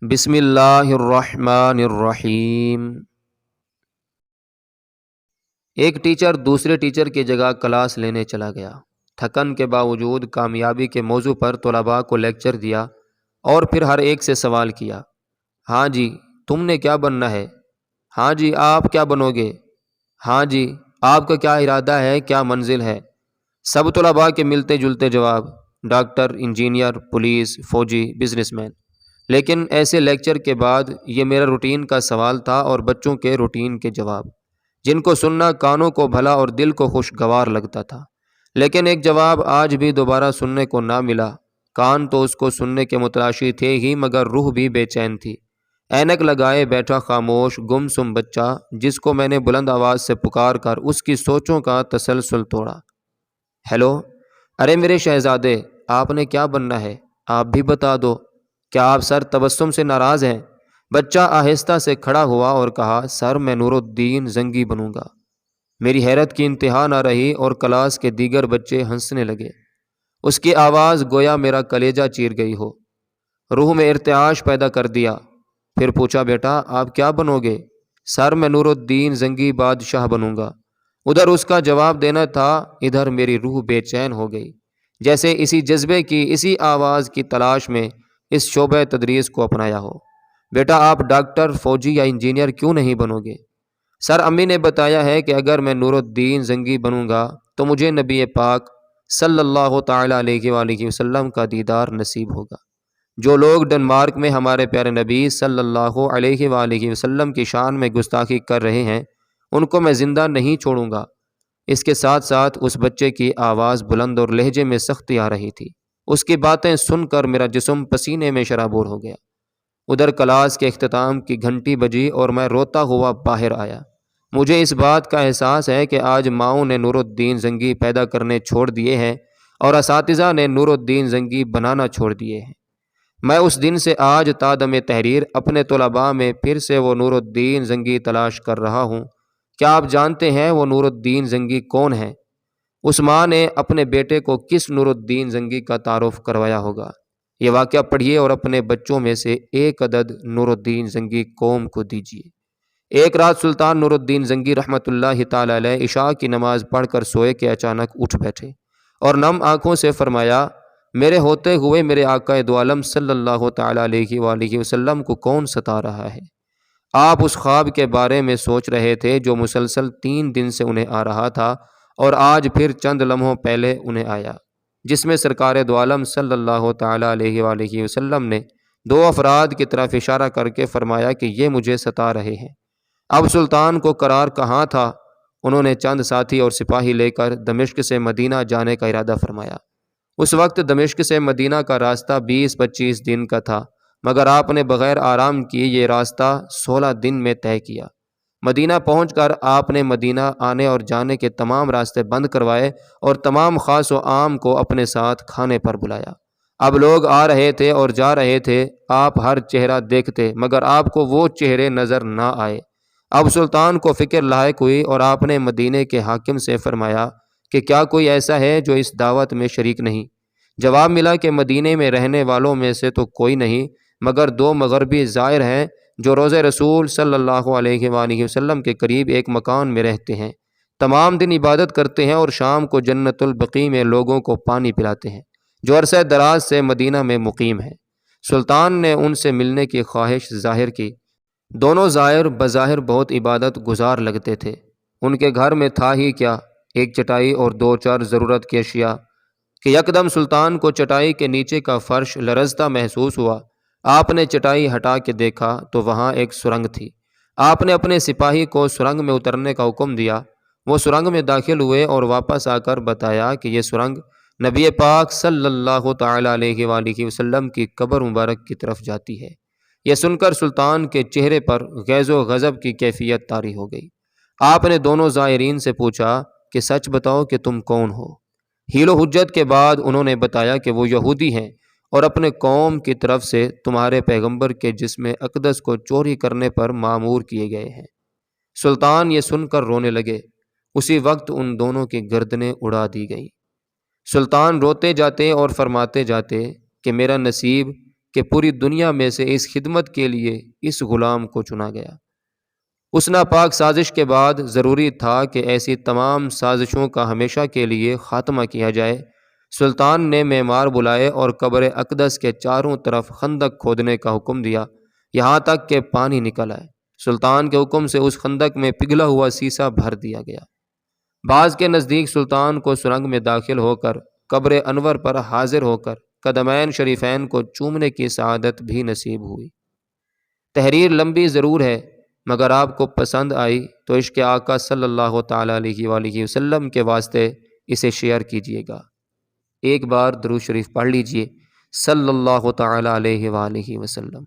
بسم اللہ الرحمن الرحیم۔ ایک ٹیچر دوسرے ٹیچر کی جگہ کلاس لینے چلا گیا۔ تھکن کے باوجود کامیابی کے موضوع پر طلباء کو لیکچر دیا اور پھر ہر ایک سے سوال کیا۔ ہاں جی، تم نے کیا بننا ہے؟ ہاں جی، آپ کیا بنو گے؟ ہاں جی، آپ کا کیا ارادہ ہے، کیا منزل ہے؟ سب طلباء کے ملتے جلتے جواب: ڈاکٹر، انجینئر، پولیس، فوجی، بزنس مین۔ لیکن ایسے لیکچر کے بعد یہ میرا روٹین کا سوال تھا اور بچوں کے روٹین کے جواب، جن کو سننا کانوں کو بھلا اور دل کو خوشگوار لگتا تھا۔ لیکن ایک جواب آج بھی دوبارہ سننے کو نہ ملا۔ کان تو اس کو سننے کے متلاشی تھے ہی، مگر روح بھی بے چین تھی۔ اینک لگائے بیٹھا خاموش گمسم بچہ، جس کو میں نے بلند آواز سے پکار کر اس کی سوچوں کا تسلسل توڑا۔ ہیلو، ارے میرے شہزادے، آپ نے کیا بننا ہے؟ آپ بھی بتا دو۔ کیا آپ سر تبسم سے ناراض ہیں؟ بچہ آہستہ سے کھڑا ہوا اور کہا، سر میں نور الدین زنگی بنوں گا۔ میری حیرت کی انتہا نہ رہی اور کلاس کے دیگر بچے ہنسنے لگے۔ اس کی آواز گویا میرا کلیجہ چیر گئی ہو، روح میں ارتعاش پیدا کر دیا۔ پھر پوچھا، بیٹا آپ کیا بنو گے؟ سر میں نور الدین زنگی بادشاہ بنوں گا۔ ادھر اس کا جواب دینا تھا، ادھر میری روح بے چین ہو گئی، جیسے اسی جذبے کی، اسی آواز کی تلاش میں اس شعبہ تدریس کو اپنایا ہو۔ بیٹا آپ ڈاکٹر، فوجی یا انجینئر کیوں نہیں بنو گے؟ سر امی نے بتایا ہے کہ اگر میں نور الدین زنگی بنوں گا تو مجھے نبی پاک صلی اللہ تعالیٰ علیہ وآلہ وسلم کا دیدار نصیب ہوگا۔ جو لوگ ڈنمارک میں ہمارے پیارے نبی صلی اللہ علیہ وآلہ وسلم کی شان میں گستاخی کر رہے ہیں، ان کو میں زندہ نہیں چھوڑوں گا۔ اس کے ساتھ ساتھ اس بچے کی آواز بلند اور لہجے میں سختی آ رہی تھی۔ اس کی باتیں سن کر میرا جسم پسینے میں شرابور ہو گیا۔ ادھر کلاس کے اختتام کی گھنٹی بجی اور میں روتا ہوا باہر آیا۔ مجھے اس بات کا احساس ہے کہ آج ماؤں نے نور الدین زنگی پیدا کرنے چھوڑ دیے ہیں اور اساتذہ نے نور الدین زنگی بنانا چھوڑ دیے ہیں۔ میں اس دن سے آج تا دم تحریر اپنے طلباء میں پھر سے وہ نور الدین زنگی تلاش کر رہا ہوں۔ کیا آپ جانتے ہیں وہ نور الدین زنگی کون ہے؟ اس ماں نے اپنے بیٹے کو کس نور الدین زنگی کا تعارف کروایا ہوگا؟ یہ واقعہ پڑھیے اور اپنے بچوں میں سے ایک عدد نور الدین زنگی قوم کو دیجیے۔ ایک رات سلطان نور الدین زنگی رحمۃ اللہ تعالی علیہ عشاء کی نماز پڑھ کر سوئے کہ اچانک اٹھ بیٹھے اور نم آنکھوں سے فرمایا، میرے ہوتے ہوئے میرے آقا دو عالم صلی اللہ تعالی علیہ وآلہ وسلم کو کون ستا رہا ہے؟ آپ اس خواب کے بارے میں سوچ رہے تھے جو مسلسل 3 دن سے انہیں آ رہا تھا اور آج پھر چند لمحوں پہلے انہیں آیا، جس میں سرکار دو عالم صلی اللہ تعالی علیہ وآلہ وسلم نے 2 افراد کی طرف اشارہ کر کے فرمایا کہ یہ مجھے ستا رہے ہیں۔ اب سلطان کو قرار کہاں تھا؟ انہوں نے چند ساتھی اور سپاہی لے کر دمشق سے مدینہ جانے کا ارادہ فرمایا۔ اس وقت دمشق سے مدینہ کا راستہ 20-25 دن کا تھا، مگر آپ نے بغیر آرام کیے یہ راستہ 16 دن میں طے کیا۔ مدینہ پہنچ کر آپ نے مدینہ آنے اور جانے کے تمام راستے بند کروائے اور تمام خاص و عام کو اپنے ساتھ کھانے پر بلایا۔ اب لوگ آ رہے تھے اور جا رہے تھے، آپ ہر چہرہ دیکھتے مگر آپ کو وہ چہرے نظر نہ آئے۔ اب سلطان کو فکر لاحق ہوئی اور آپ نے مدینے کے حاکم سے فرمایا کہ کیا کوئی ایسا ہے جو اس دعوت میں شریک نہیں؟ جواب ملا کہ مدینے میں رہنے والوں میں سے تو کوئی نہیں، مگر 2 مغربی زائر ہیں جو روضہ رسول صلی اللہ علیہ وآلہ وسلم کے قریب ایک مکان میں رہتے ہیں، تمام دن عبادت کرتے ہیں اور شام کو جنت البقیع میں لوگوں کو پانی پلاتے ہیں، جو عرصہ دراز سے مدینہ میں مقیم ہے۔ سلطان نے ان سے ملنے کی خواہش ظاہر کی۔ دونوں زائر بظاہر بہت عبادت گزار لگتے تھے۔ ان کے گھر میں تھا ہی کیا، ایک چٹائی اور 2-4 ضرورت کی اشیاء، کہ یکدم سلطان کو چٹائی کے نیچے کا فرش لرزتا محسوس ہوا۔ آپ نے چٹائی ہٹا کے دیکھا تو وہاں ایک سرنگ تھی۔ آپ نے اپنے سپاہی کو سرنگ میں اترنے کا حکم دیا۔ وہ سرنگ میں داخل ہوئے اور واپس آ کر بتایا کہ یہ سرنگ نبی پاک صلی اللہ تعالی علیہ وآلہ وسلم کی قبر مبارک کی طرف جاتی ہے۔ یہ سن کر سلطان کے چہرے پر غیظ و غضب کی کیفیت طاری ہو گئی۔ آپ نے دونوں زائرین سے پوچھا کہ سچ بتاؤ کہ تم کون ہو؟ حیل و حجت کے بعد انہوں نے بتایا کہ وہ یہودی ہیں اور اپنے قوم کی طرف سے تمہارے پیغمبر کے جسم اقدس کو چوری کرنے پر مامور کیے گئے ہیں۔ سلطان یہ سن کر رونے لگے۔ اسی وقت ان دونوں کی گردنیں اڑا دی گئیں۔ سلطان روتے جاتے اور فرماتے جاتے کہ میرا نصیب کہ پوری دنیا میں سے اس خدمت کے لیے اس غلام کو چنا گیا۔ اس ناپاک سازش کے بعد ضروری تھا کہ ایسی تمام سازشوں کا ہمیشہ کے لیے خاتمہ کیا جائے۔ سلطان نے معمار بلائے اور قبر اقدس کے چاروں طرف خندق کھودنے کا حکم دیا، یہاں تک کہ پانی نکل آئے۔ سلطان کے حکم سے اس خندق میں پگھلا ہوا سیسا بھر دیا گیا۔ بعض کے نزدیک سلطان کو سرنگ میں داخل ہو کر قبر انور پر حاضر ہو کر قدمین شریفین کو چومنے کی سعادت بھی نصیب ہوئی۔ تحریر لمبی ضرور ہے، مگر آپ کو پسند آئی تو عشق آقا صلی اللہ تعالیٰ علیہ وآلہ وسلم کے واسطے اسے شیئر کیجیے گا۔ ایک بار درود شریف پڑھ لیجئے، صلی اللہ تعالیٰ علیہ وآلہ وسلم۔